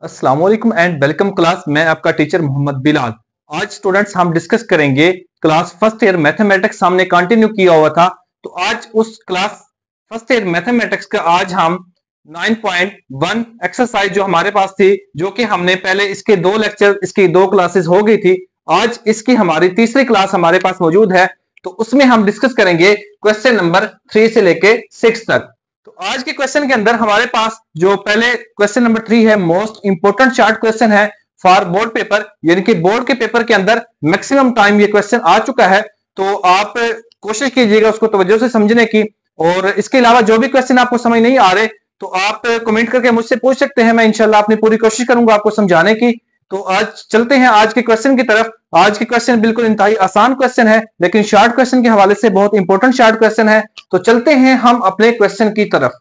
अस्सलाम वालेकुम and welcome class. मैं आपका टीचर मोहम्मद बिलाल। आज स्टूडेंट्स हम डिस्कस करेंगे क्लास फर्स्ट ईयर मैथमेटिक्स हमने कंटिन्यू किया हुआ था। तो आज उस क्लास फर्स्ट ईयर मैथमेटिक्स का आज हम 9.1 एक्सरसाइज जो हमारे पास थी, जो कि हमने पहले इसके दो लेक्चर इसकी दो क्लासेस हो गई थी। आज इसकी हमारी तीसरी क्लास हमारे पास मौजूद है। तो उसमें हम डिस्कस करेंगे क्वेश्चन नंबर 3 से लेके 6 तक। तो आज के क्वेश्चन के अंदर हमारे पास जो पहले क्वेश्चन नंबर 3 है, मोस्ट इंपोर्टेंट शार्ट क्वेश्चन है फॉर बोर्ड पेपर, यानी कि बोर्ड के पेपर के अंदर मैक्सिमम टाइम ये क्वेश्चन आ चुका है। तो आप कोशिश कीजिएगा उसको तवज्जो से समझने की। और इसके अलावा जो भी क्वेश्चन आपको समझ नहीं आ रहे तो आप कमेंट करके मुझसे पूछ सकते हैं। मैं इंशाल्लाह अपनी पूरी कोशिश करूंगा आपको समझाने की। तो आज चलते हैं आज के क्वेश्चन की तरफ। आज के क्वेश्चन बिल्कुल इंतहाई आसान क्वेश्चन है, लेकिन शार्ट क्वेश्चन के हवाले से बहुत इंपॉर्टेंट शार्ट क्वेश्चन है। तो चलते हैं हम अपने क्वेश्चन की तरफ।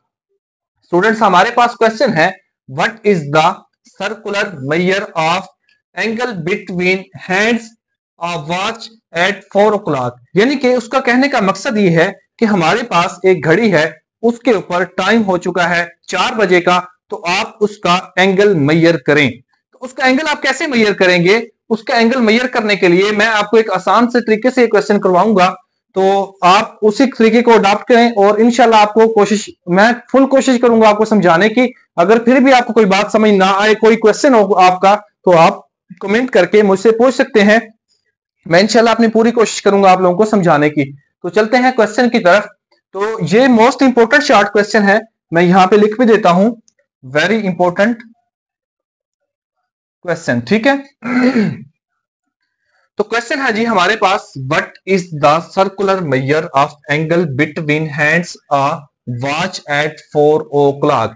स्टूडेंट्स, हमारे पास क्वेश्चन है, what is the circular measure of angle between hands of watch at 4 o'clock। यानी कि उसका कहने का मकसद ये है कि हमारे पास एक घड़ी है, उसके ऊपर टाइम हो चुका है 4 बजे का, तो आप उसका एंगल मेजर करें। तो उसका एंगल आप कैसे मेजर करेंगे? उसका एंगल मेजर करने के लिए मैं आपको एक आसान से तरीके से क्वेश्चन करवाऊंगा। तो आप उसी तरीके को अडॉप्ट करें और इंशाल्लाह आपको मैं फुल कोशिश करूंगा आपको समझाने की। अगर फिर भी आपको कोई बात समझ ना आए, कोई क्वेश्चन हो आपका, तो आप कमेंट करके मुझसे पूछ सकते हैं। मैं इंशाल्लाह अपनी पूरी कोशिश करूंगा आप लोगों को समझाने की। तो चलते हैं क्वेश्चन की तरफ। तो ये मोस्ट इंपोर्टेंट शॉर्ट क्वेश्चन है, मैं यहां पे लिख भी देता हूं, वेरी इंपोर्टेंट क्वेश्चन। ठीक है। तो क्वेश्चन है जी हमारे पास, what is the circular measure of angle between hands a watch at 4 o'clock।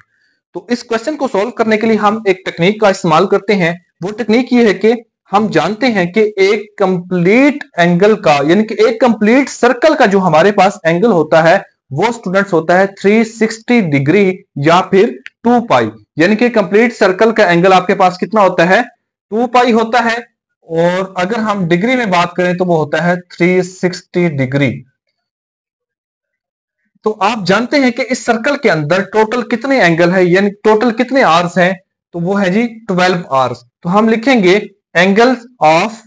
तो इस क्वेश्चन को सॉल्व करने के लिए हम एक टेक्निक का इस्तेमाल करते हैं। वो टेक्निक ये है कि हम जानते हैं कि एक कंप्लीट एंगल का, यानी कि एक कंप्लीट सर्कल का जो हमारे पास एंगल होता है वो स्टूडेंट्स होता है 360 डिग्री या फिर 2 पाई। यानी कि कंप्लीट सर्कल का एंगल आपके पास कितना होता है? 2 पाई होता है। और अगर हम डिग्री में बात करें तो वो होता है 360 डिग्री। तो आप जानते हैं कि इस सर्कल के अंदर टोटल कितने एंगल है, यानी टोटल कितने आर्स हैं? तो वो है जी 12 आर्स। तो हम लिखेंगे angle of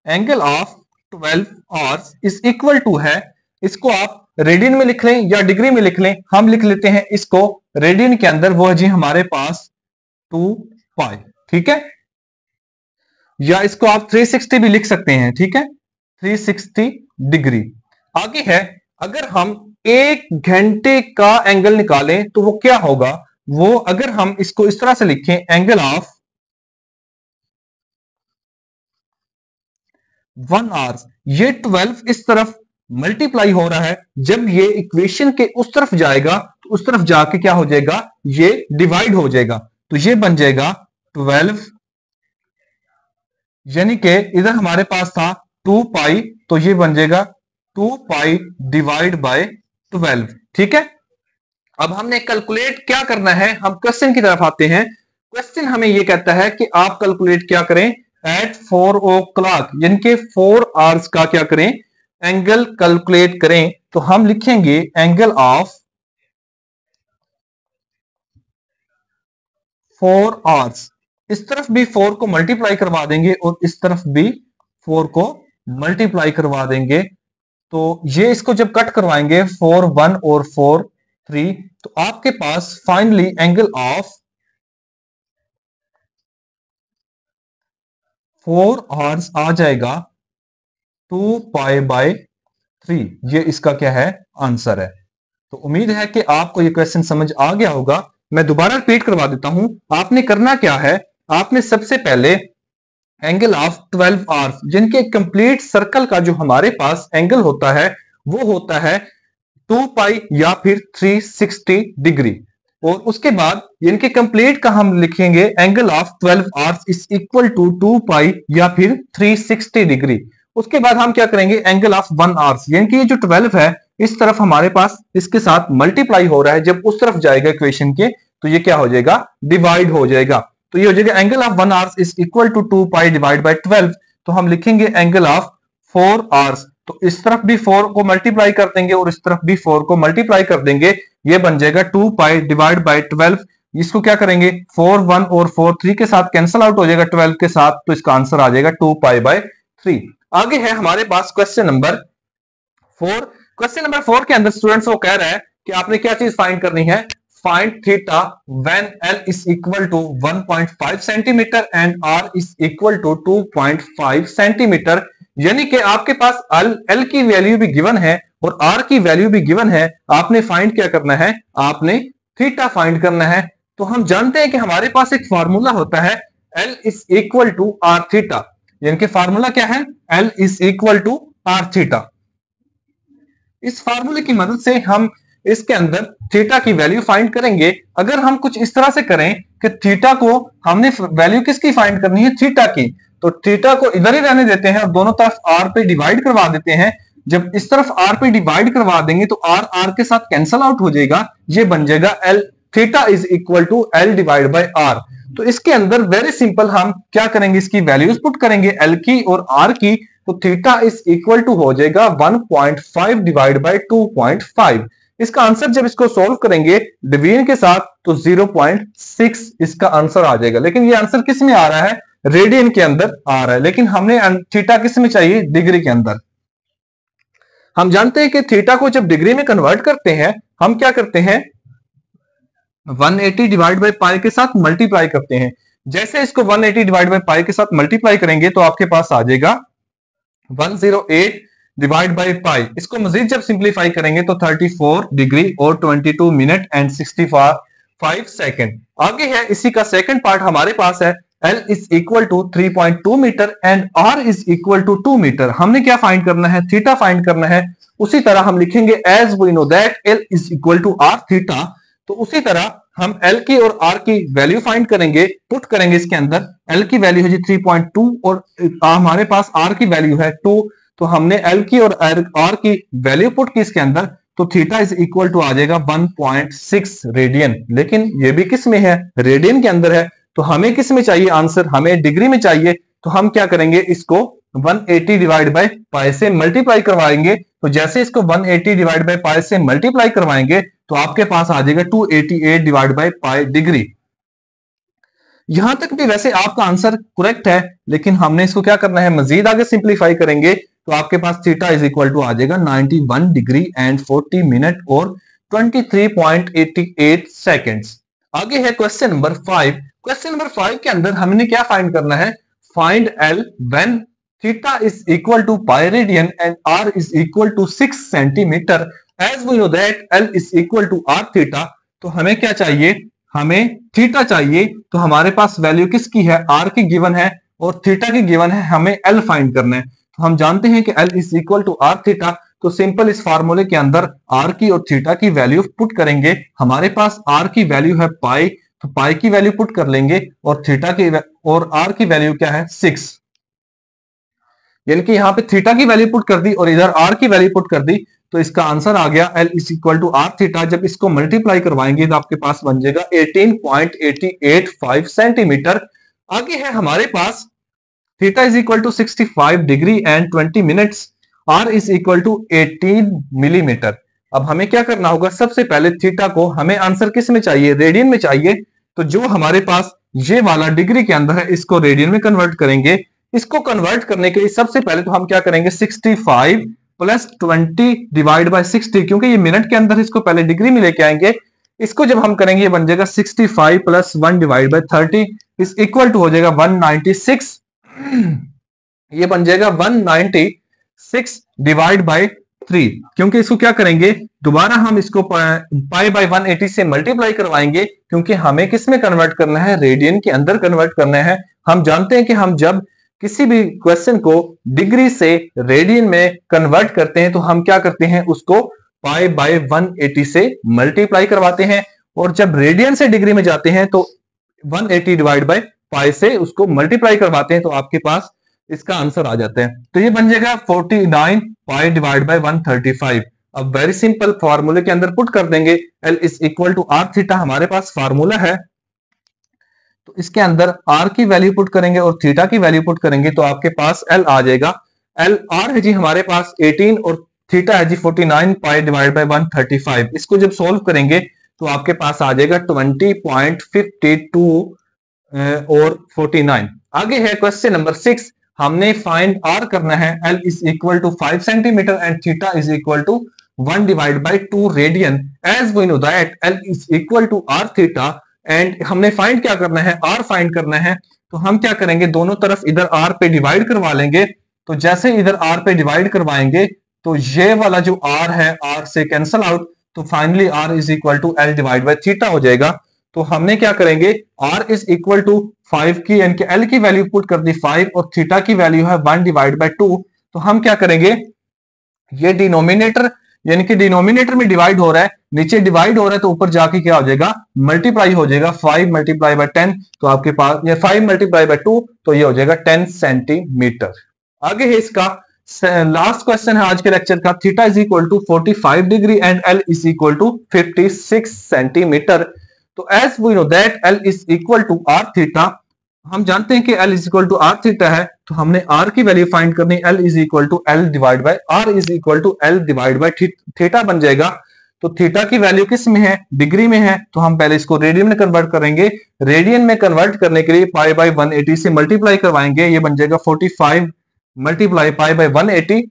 angle of 12 hours is equal to है, इसको आप रेडियन में लिख लें या डिग्री में लिख लें। हम लिख लेते हैं इसको रेडियन के अंदर, वो है जी हमारे पास 2 पाई। ठीक है, या इसको आप 360 भी लिख सकते हैं। ठीक है, 360 डिग्री। आगे है, अगर हम 1 घंटे का एंगल निकालें तो वो क्या होगा? वो अगर हम इसको इस तरह से लिखें, एंगल ऑफ 1 आवर्स, ये 12 इस तरफ मल्टीप्लाई हो रहा है। जब ये इक्वेशन के उस तरफ जाएगा तो उस तरफ जाके क्या हो जाएगा? ये डिवाइड हो जाएगा। तो ये बन जाएगा 12, यानी कि इधर हमारे पास था 2 पाई, तो ये बन जाएगा 2 पाई डिवाइड बाय 12। ठीक है, अब हमने कैलकुलेट क्या करना है, हम क्वेश्चन की तरफ आते हैं। क्वेश्चन हमें ये कहता है कि आप कैलकुलेट क्या करें? एट 4 o'clock, यानी कि 4 आवर्स का क्या करें? एंगल कैलकुलेट करें। तो हम लिखेंगे एंगल ऑफ 4 आवर्स। इस तरफ भी 4 को मल्टीप्लाई करवा देंगे और इस तरफ भी 4 को मल्टीप्लाई करवा देंगे। तो ये इसको जब कट करवाएंगे 4 1 और 4 3, तो आपके पास फाइनली एंगल ऑफ 4 आवर्स आ जाएगा 2 पाई बाय 3। ये इसका क्या है? आंसर है। तो उम्मीद है कि आपको ये क्वेश्चन समझ आ गया होगा। मैं दोबारा रिपीट करवा देता हूं। आपने करना क्या है, आपने सबसे पहले एंगल ऑफ 12 आवर्स, जिनके कंप्लीट सर्कल का जो हमारे पास एंगल होता है वो होता है 2 पाई या फिर 360 डिग्री। और उसके बाद इनके कंप्लीट का हम लिखेंगे angle of 12 hours is equal to 2 pi या फिर 360 डिग्री। उसके बाद हम क्या करेंगे? एंगल ऑफ 1 आवर्स, यानी कि ये जो 12 है इस तरफ हमारे पास इसके साथ मल्टीप्लाई हो रहा है, जब उस तरफ जाएगा इक्वेशन के तो ये क्या हो जाएगा? डिवाइड हो जाएगा। तो ये हो जाएगा angle of 1 hours is equal to 2 pi divide by 12। तो हम लिखेंगे एंगल ऑफ 4 आवर्स। तो इस तरफ भी 4 को मल्टीप्लाई कर देंगे और इस तरफ भी 4 को मल्टीप्लाई कर देंगे, ये बन जाएगा 2 पाई डिवाइड बाई 12। इसको क्या करेंगे 4 1 और 4 3 के साथ कैंसिल आउट हो जाएगा 12 के साथ, तो इसका आंसर आ जाएगा 2 पाई बाई 3। आगे है हमारे पास क्वेश्चन नंबर 4। क्वेश्चन नंबर 4 के अंदर स्टूडेंट्स वो कह रहा है कि आपने क्या चीज फाइंड करनी है, find theta when L is equal to 1.5 centimetre and R is equal to 2.5 centimetre. यानी कि आपके पास L की वैल्यू भी गिवन है और R की वैल्यू भी गिवन है, आपने फाइंड क्या करना है, आपने थीटा फाइंड करना है। तो हम जानते हैं कि हमारे पास एक फार्मूला होता है L is equal to R theta, यानी कि फार्मूला क्या है, L is equal to R theta. इस फार्मूले की मदद से हम इसके अंदर थीटा की वैल्यू फाइंड करेंगे। अगर हम कुछ इस तरह से करें कि थीटा को हमने वैल्यू किसकी फाइंड करनी है, थीटा की, तो थीटा को इधर ही रहने देते हैं और दोनों तरफ आर पे डिवाइड करवा देते हैं। जब इस तरफ आर पे डिवाइड करवा देंगे तो आर आर के साथ कैंसल आउट हो जाएगा, ये बन जाएगा L theta is equal to L divide by R. तो इसके अंदर वेरी सिंपल हम क्या करेंगे, इसकी वैल्यूज पुट करेंगे एल की और आर की, तो थीटा इज इक्वल टू हो जाएगा 1.5 डिवाइड बाई 2.5। इसका आंसर जब इसको सॉल्व करेंगे डिवीजन के साथ तो 0.6 इसका आंसर आ जाएगा। लेकिन ये आंसर किस में आ रहा है, रेडियन के अंदर आ रहा है, लेकिन हमने थीटा किस में चाहिए, डिग्री के अंदर। हम जानते हैं कि थीटा को जब डिग्री में कन्वर्ट करते हैं हम क्या करते हैं, 180 डिवाइड बाई पाई के साथ मल्टीप्लाई करते हैं। जैसे इसको 180 डिवाइड बाई पाई के साथ मल्टीप्लाई करेंगे तो आपके पास आ जाएगा 108 डिवाइड बाई पाई। इसको मजीद जब सिंप्लीफाई करेंगे तो 34 डिग्री और 22 मिनट एंड 65 सेकंड। आगे है इसी का सेकंड पार्ट हमारे पास है L is equal to 3.2 metre and R is equal to 2 metre. हमने क्या फाइंड करना है, थीटा फाइंड करना है। उसी तरह हम लिखेंगे as we know that L is equal to R theta. तो उसी तरह हम L की और R की वैल्यू फाइंड करेंगे, पुट करेंगे इसके अंदर। L की वैल्यू है जी 3.2 और हमारे पास R की वैल्यू है 2, तो हमने L की और R की वैल्यू पुट की इसके अंदर, तो थीटा इज इक्वल टू आ जाएगा 1.6 रेडियन। लेकिन ये भी किस में है, रेडियन के अंदर है। तो हमें किस में चाहिए आंसर, हमें डिग्री में चाहिए। तो हम क्या करेंगे, इसको 180 डिवाइड बाय पाई से मल्टीप्लाई करवाएंगे। तो जैसे इसको 180 डिवाइड बाय पाई से मल्टीप्लाई करवाएंगे तो आपके पास आ जाएगा 288 डिवाइड बाय पाई डिग्री। यहां तक भी वैसे आपका आंसर करेक्ट है, लेकिन हमने इसको क्या करना है, मजीद आगे सिंप्लीफाई करेंगे तो आपके पास थीटा इज इक्वल टू आ जाएगा 91 डिग्री एंड 40 मिनट और 23.88 सेकेंड्स। आगे है क्वेश्चन नंबर 5। क्वेश्चन नंबर 5 के अंदर हमने क्या फाइंड करना है, find L when theta is equal to pi radian and R is equal to 6 centimetre. As we know that L is equal to R theta. तो हमें क्या चाहिए, हमें थीटा चाहिए। तो हमारे पास वैल्यू किसकी है, आर की गिवन है और थीटा की गिवन है, हमें एल फाइंड करना है। तो हम जानते हैं कि L is equal to R theta. तो सिंपल इस फार्मूले के अंदर आर की और थीटा की वैल्यू पुट करेंगे। हमारे पास आर की वैल्यू है पाई, तो पाई की वैल्यू पुट कर लेंगे और थीटा की और आर की वैल्यू क्या है 6, यानी कि यहाँ पे थीटा की वैल्यू पुट कर दी और इधर आर की वैल्यू पुट कर दी। तो इसका आंसर आ गया L is equal to R theta. जब इसको मल्टीप्लाई करवाएंगे तो आपके पास बन जाएगा 18.885 सेंटीमीटर। आगे है हमारे पास theta is equal to 65 degree and 20 minutes, R is equal to 18 millimetre. अब हमें क्या करना होगा, सबसे पहले थीटा को हमें आंसर किस में चाहिए, रेडियन में चाहिए। तो जो हमारे पास ये वाला डिग्री के अंदर है इसको रेडियन में कन्वर्ट करेंगे। इसको कन्वर्ट करने के लिए सबसे पहले तो हम क्या करेंगे, 65 प्लस 20 डिवाइड बाय 60, क्योंकि ये मिनट के अंदर इसको पहले डिग्री में लेके आएंगे। इसको जब हम करेंगे ये बन जाएगा 65 plus 1 divide by 30 is equal to हो जाएगा 196। ये बन जाएगा 196 डिवाइड बाय 3, क्योंकि इसको क्या करेंगे, दोबारा हम इसको पाई बाय 180 से मल्टीप्लाई करवाएंगे, क्योंकि हमें किस में कन्वर्ट करना है, रेडियन के अंदर कन्वर्ट करना है। हम जानते हैं कि हम जब किसी भी क्वेश्चन को डिग्री से रेडियन में कन्वर्ट करते हैं तो हम क्या करते हैं, उसको पाई बाय 180 से मल्टीप्लाई करवाते हैं, और जब रेडियन से डिग्री में जाते हैं तो 180 डिवाइड बाय पाई से उसको मल्टीप्लाई करवाते हैं, तो आपके पास इसका आंसर आ जाता है। तो ये बन जाएगा 49 पाई डिवाइड बाय 135। अब वेरी सिंपल फार्मूले के अंदर पुट कर देंगे, L is equal to R theta हमारे पास फार्मूला है। तो इसके अंदर आर की वैल्यू पुट करेंगे और थीटा की वैल्यू पुट करेंगे तो आपके पास एल आ जाएगा। एल आर है जी हमारे पास 18 और थीटा है जी 49 पाई डिवाइड बाय 135। इसको जब सोल्व करेंगे तो आपके पास आ जाएगा 20.52 और 49। आगे है क्वेश्चन नंबर 6। हमने फाइंड आर करना है। L is equal to 5 centimetre and theta is equal to 1 divide by 2 radian. As we know that L is equal to R theta and हमने फाइंड क्या करना है, आर फाइंड करना है। तो हम क्या करेंगे, दोनों तरफ इधर आर पे डिवाइड करवा लेंगे। तो जैसे इधर आर पे डिवाइड करवाएंगे तो ये वाला जो आर है आर से कैंसल आउट, तो finally R is equal to L divide by theta हो जाएगा। तो हमने क्या करेंगे, आर इज इक्वल टू 5 की यानी कि एल की वैल्यू पुट कर दी 5 और थीटा की वैल्यू है 1 डिवाइड बाय 2। तो हम क्या करेंगे, ये डिनोमिनेटर यानी कि डिनोमिनेटर में डिवाइड हो रहा है, नीचे डिवाइड हो रहा है तो ऊपर जाके क्या हो जाएगा, मल्टीप्लाई हो जाएगा। 5 मल्टीप्लाई बाय 10 तो आपके पास ये 5 मल्टीप्लाई बाय 2 तो ये हो जाएगा 10 सेंटीमीटर। आगे है इसका लास्ट क्वेश्चन है आज के लेक्चर का। Theta is equal to 45 degree and L is equal to 56 centimetre. तो as we know that L is equal to R theta, हम जानते हैं कि L is equal to R theta है, तो हमने आर की वैल्यू फाइंड करनी। L is equal to L divide by R is equal to L divide by theta बन जाएगा। तो थीटा की वैल्यू किस में है, डिग्री में है, तो हम पहले इसको रेडियन में कन्वर्ट करेंगे। रेडियन में कन्वर्ट करने के लिए पाई बाय 180 से मल्टीप्लाई करवाएंगे, ये बन जाएगा 45 मल्टीप्लाई पाई बाय 180,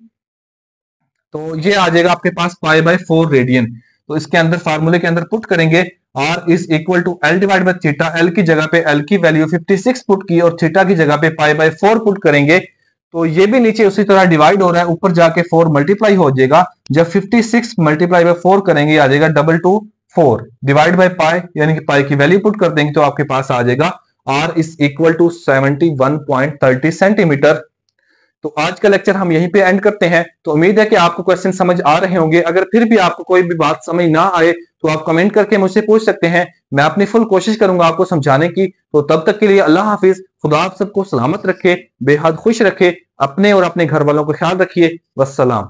तो ये आ जाएगा आपके पास पाई बाय 4 रेडियन। तो इसके अंदर फार्मूले के अंदर पुट करेंगे R is equal to L divide by theta. L की जगह पे एल की वैल्यू 56 पुट की और थीटा की जगह पे पाई बाय 4 पुट करेंगे। तो ये भी नीचे उसी तरह डिवाइड हो रहा है, ऊपर जाके 4 मल्टीप्लाई हो जाएगा। जब 56 मल्टीप्लाई बाय 4 करेंगे आ जाएगा 224 डिवाइड बाय पाई यानी कि पाई की वैल्यू पुट कर देंगे तो आपके पास आ जाएगा R is equal to 71.30 centimetre. तो आज का लेक्चर हम यहीं पे एंड करते हैं। तो उम्मीद है कि आपको क्वेश्चन समझ आ रहे होंगे। अगर फिर भी आपको कोई भी बात समझ ना आए तो आप कमेंट करके मुझसे पूछ सकते हैं, मैं अपनी फुल कोशिश करूंगा आपको समझाने की। तो तब तक के लिए अल्लाह हाफिज, खुदा आप सबको सलामत रखे, बेहद खुश रखे, अपने और अपने घर वालों को ख्याल रखिए। वस्सलाम।